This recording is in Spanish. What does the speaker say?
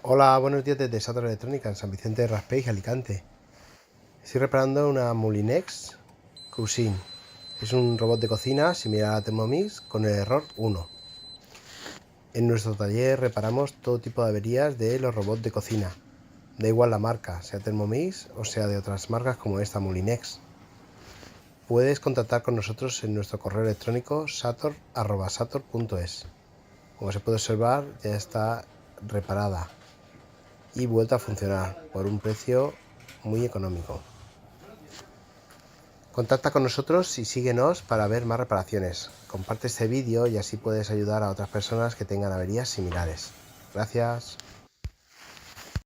Hola, buenos días desde Sator Electrónica en San Vicente de Raspeig, Alicante. Estoy reparando una Moulinex Cuisine. Es un robot de cocina similar a la Thermomix con el error 1. En nuestro taller reparamos todo tipo de averías de los robots de cocina. Da igual la marca, sea Thermomix o sea de otras marcas como esta Moulinex. Puedes contactar con nosotros en nuestro correo electrónico sator@sator.es. Como se puede observar, ya está reparada y vuelta a funcionar por un precio muy económico. Contacta con nosotros y síguenos para ver más reparaciones. Comparte este vídeo y así puedes ayudar a otras personas que tengan averías similares. Gracias.